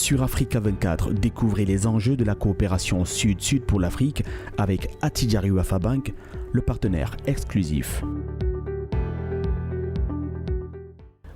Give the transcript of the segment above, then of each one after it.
Sur Africa 24, découvrez les enjeux de la coopération Sud-Sud pour l'Afrique avec Attijari Wafa Bank, le partenaire exclusif.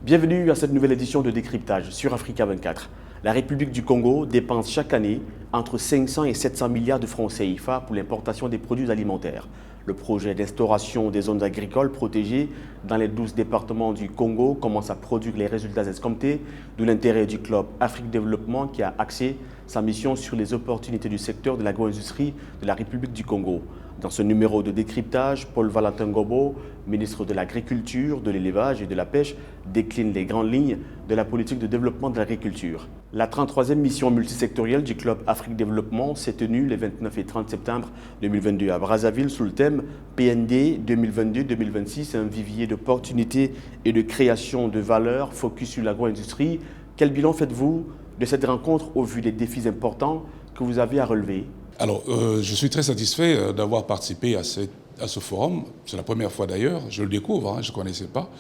Bienvenue à cette nouvelle édition de Décryptage sur Africa 24. La République du Congo dépense chaque année entre 500 et 700 milliards de francs CFA pour l'importation des produits alimentaires. Le projet d'instauration des zones agricoles protégées dans les 12 départements du Congo commence à produire les résultats escomptés, d'où l'intérêt du Club Afrique Développement qui a axé sa mission sur les opportunités du secteur de l'agro-industrie de la République du Congo. Dans ce numéro de décryptage, Paul Valentin Gobo, ministre de l'Agriculture, de l'Élevage et de la Pêche, décline les grandes lignes de la politique de développement de l'agriculture. La 33e mission multisectorielle du Club Afrique Développement s'est tenue les 29 et 30 septembre 2022 à Brazzaville sous le thème PND 2022-2026, un vivier d'opportunités et de création de valeur focus sur l'agro-industrie. Quel bilan faites-vous de cette rencontre au vu des défis importants que vous avez à relever? Alors, je suis très satisfait d'avoir participé à ce forum. C'est la première fois d'ailleurs, je le découvre, je ne connaissais pas.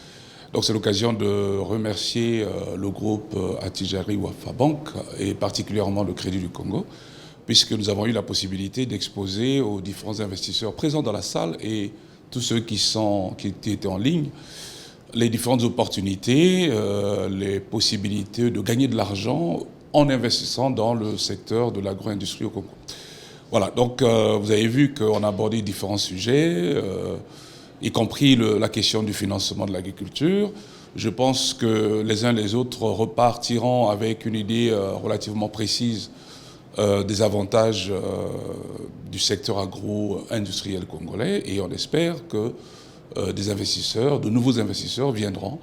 Donc c'est l'occasion de remercier le groupe Attijari Wafa Bank et particulièrement le Crédit du Congo, puisque nous avons eu la possibilité d'exposer aux différents investisseurs présents dans la salle et tous ceux qui étaient en ligne les différentes opportunités, les possibilités de gagner de l'argent en investissant dans le secteur de l'agro-industrie au Congo. Voilà, donc vous avez vu qu'on a abordé différents sujets, y compris la question du financement de l'agriculture. Je pense que les uns les autres repartiront avec une idée relativement précise des avantages du secteur agro-industriel congolais et on espère que de nouveaux investisseurs viendront.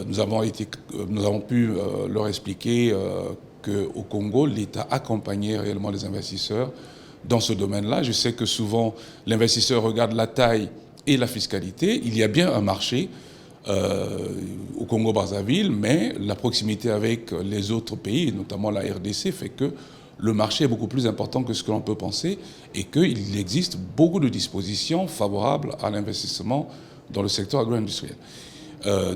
Nous avons pu leur expliquer qu'au Congo, l'État accompagnait réellement les investisseurs dans ce domaine-là. Je sais que souvent, l'investisseur regarde la taille et la fiscalité. Il y a bien un marché au Congo-Brazzaville, mais la proximité avec les autres pays, notamment la RDC, fait que le marché est beaucoup plus important que ce que l'on peut penser et qu'il existe beaucoup de dispositions favorables à l'investissement dans le secteur agro-industriel.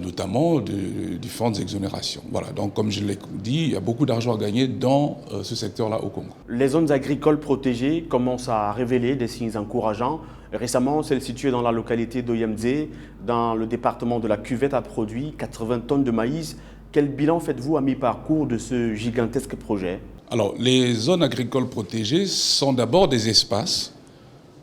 Notamment de différentes exonérations. Voilà, donc comme je l'ai dit, il y a beaucoup d'argent à gagner dans ce secteur-là au Congo. Les zones agricoles protégées commencent à révéler des signes encourageants. Récemment, celle située dans la localité d'Oyemdze, dans le département de la Cuvette, a produit 80 tonnes de maïs. Quel bilan faites-vous à mi-parcours de ce gigantesque projet? Alors, les zones agricoles protégées sont d'abord des espaces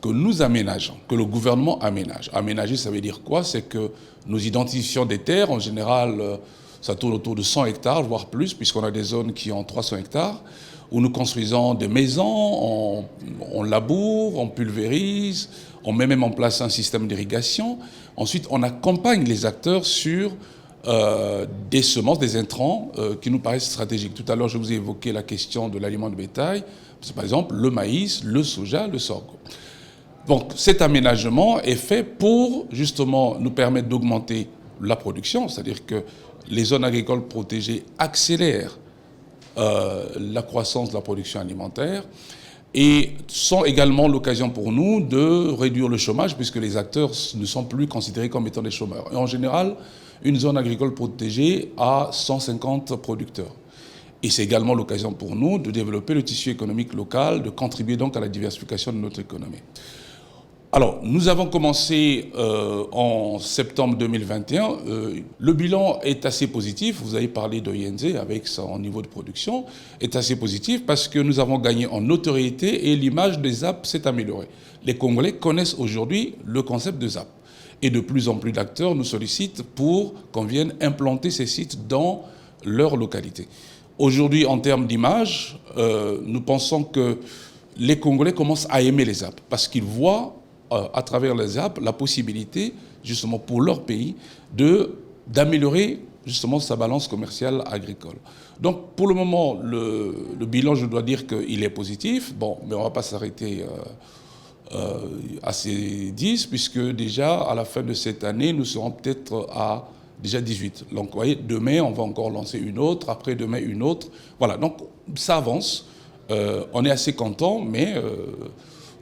que nous aménageons, que le gouvernement aménage. Aménager, ça veut dire quoi? C'est que nous identifions des terres, en général, ça tourne autour de 100 hectares, voire plus, puisqu'on a des zones qui ont 300 hectares, où nous construisons des maisons, on laboure, on pulvérise, on met même en place un système d'irrigation. Ensuite, on accompagne les acteurs sur des semences, des intrants qui nous paraissent stratégiques. Tout à l'heure, je vous ai évoqué la question de l'aliment de bétail. C'est par exemple le maïs, le soja, le sorgho. Donc cet aménagement est fait pour justement nous permettre d'augmenter la production, c'est-à-dire que les zones agricoles protégées accélèrent la croissance de la production alimentaire et sont également l'occasion pour nous de réduire le chômage puisque les acteurs ne sont plus considérés comme étant des chômeurs. Et en général, une zone agricole protégée a 150 producteurs. Et c'est également l'occasion pour nous de développer le tissu économique local, de contribuer donc à la diversification de notre économie. Alors, nous avons commencé en septembre 2021. Le bilan est assez positif. Vous avez parlé d'Oyemdze avec son niveau de production, est assez positif parce que nous avons gagné en notoriété et l'image des ZAP s'est améliorée. Les Congolais connaissent aujourd'hui le concept de ZAP. Et de plus en plus d'acteurs nous sollicitent pour qu'on vienne implanter ces sites dans leur localité. Aujourd'hui, en termes d'image, nous pensons que les Congolais commencent à aimer les ZAP parce qu'ils voient à travers les ZAP la possibilité, justement pour leur pays, d'améliorer justement sa balance commerciale agricole. Donc pour le moment, le bilan, je dois dire qu'il est positif. Bon, mais on ne va pas s'arrêter à ces 10, puisque déjà à la fin de cette année, nous serons peut-être à déjà 18. Donc vous voyez, demain, on va encore lancer une autre, après demain une autre. Voilà, donc ça avance. On est assez content, mais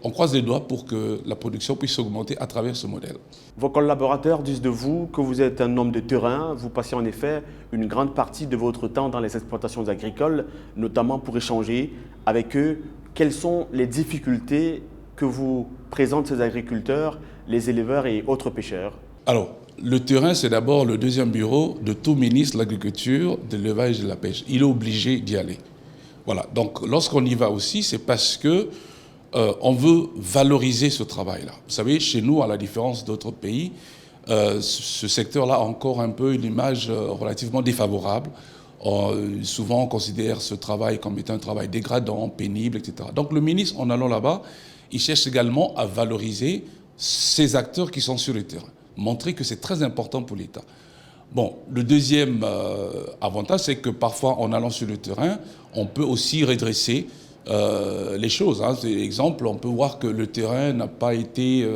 on croise les doigts pour que la production puisse augmenter à travers ce modèle. Vos collaborateurs disent de vous que vous êtes un homme de terrain. Vous passez en effet une grande partie de votre temps dans les exploitations agricoles, notamment pour échanger avec eux. Quelles sont les difficultés que vous présentent ces agriculteurs, les éleveurs et autres pêcheurs? Alors, le terrain, c'est d'abord le deuxième bureau de tout ministre de l'Agriculture, de l'élevage et de la pêche. Il est obligé d'y aller. Voilà. Donc, lorsqu'on y va aussi, c'est parce que on veut valoriser ce travail-là. Vous savez, chez nous, à la différence d'autres pays, ce secteur-là a encore un peu une image relativement défavorable. Souvent, on considère ce travail comme étant un travail dégradant, pénible, etc. Donc, le ministre, en allant là-bas, il cherche également à valoriser ces acteurs qui sont sur le terrain, montrer que c'est très important pour l'État. Bon, le deuxième avantage, c'est que parfois, en allant sur le terrain, on peut aussi redresser les choses. Par exemple, on peut voir que le terrain n'a pas été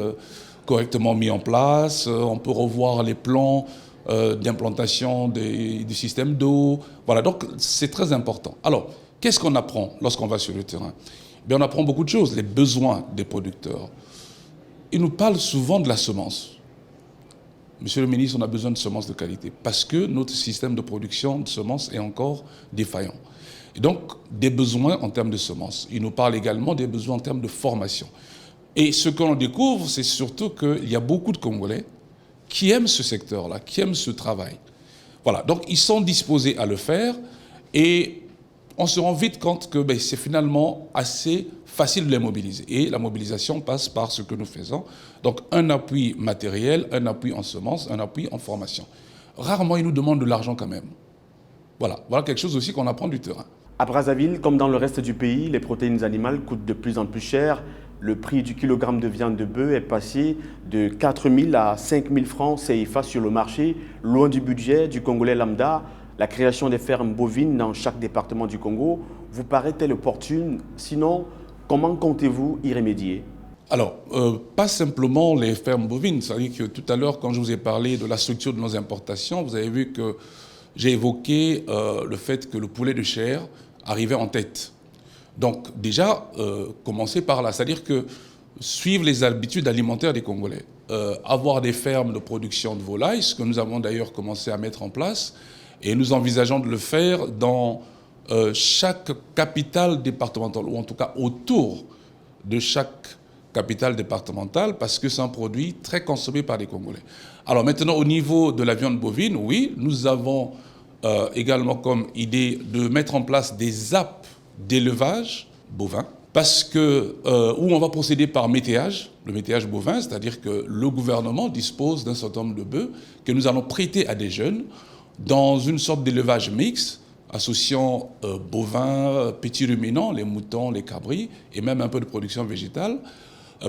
correctement mis en place. On peut revoir les plans d'implantation du système d'eau. Voilà, donc c'est très important. Alors, qu'est-ce qu'on apprend lorsqu'on va sur le terrain? Bien, on apprend beaucoup de choses, les besoins des producteurs. Ils nous parlent souvent de la semence. Monsieur le ministre, on a besoin de semences de qualité parce que notre système de production de semences est encore défaillant. Et donc, des besoins en termes de semences. Il nous parle également des besoins en termes de formation. Et ce que l'on découvre, c'est surtout qu'il y a beaucoup de Congolais qui aiment ce secteur-là, qui aiment ce travail. Voilà, donc ils sont disposés à le faire et on se rend vite compte que c'est finalement assez facile de les mobiliser. Et la mobilisation passe par ce que nous faisons. Donc un appui matériel, un appui en semences, un appui en formation. Rarement, ils nous demandent de l'argent quand même. Voilà quelque chose aussi qu'on apprend du terrain. À Brazzaville, comme dans le reste du pays, les protéines animales coûtent de plus en plus cher. Le prix du kilogramme de viande de bœuf est passé de 4 000 à 5 000 francs CFA sur le marché, loin du budget du Congolais lambda. La création des fermes bovines dans chaque département du Congo vous paraît-elle opportune? Sinon, comment comptez-vous y remédier? Alors, pas simplement les fermes bovines. C'est-à-dire que tout à l'heure, quand je vous ai parlé de la structure de nos importations, vous avez vu que j'ai évoqué le fait que le poulet de chair arrivait en tête. Donc déjà, commencer par là, c'est-à-dire que suivre les habitudes alimentaires des Congolais, avoir des fermes de production de volailles, ce que nous avons d'ailleurs commencé à mettre en place, et nous envisageons de le faire dans chaque capitale départementale, ou en tout cas autour de chaque capitale départementale, parce que c'est un produit très consommé par les Congolais. Alors maintenant, au niveau de la viande bovine, oui, nous avons également comme idée de mettre en place des apps d'élevage bovin, parce que où on va procéder par météage, le météage bovin, c'est-à-dire que le gouvernement dispose d'un certain nombre de bœufs que nous allons prêter à des jeunes dans une sorte d'élevage mixte, associant bovins, petits ruminants, les moutons, les cabris, et même un peu de production végétale.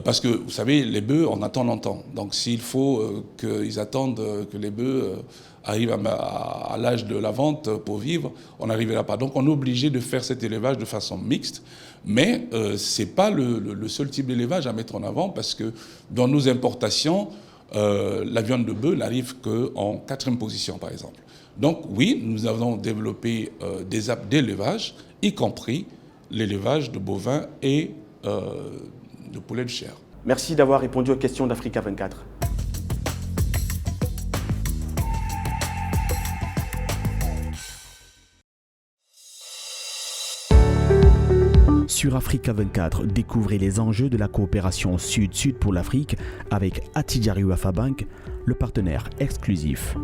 Parce que, vous savez, les bœufs, on attend longtemps. Donc, s'il faut qu'ils attendent que les bœufs arrivent à l'âge de la vente pour vivre, on n'arrivera pas. Donc, on est obligé de faire cet élevage de façon mixte. Mais ce n'est pas le seul type d'élevage à mettre en avant, parce que dans nos importations, la viande de bœuf n'arrive qu'en 4e position, par exemple. Donc, oui, nous avons développé des apps d'élevage, y compris l'élevage de bovins et de poulet de chair. Merci d'avoir répondu aux questions d'Africa 24. Sur Africa 24, découvrez les enjeux de la coopération Sud-Sud pour l'Afrique avec Attijariou Affabank, le partenaire exclusif.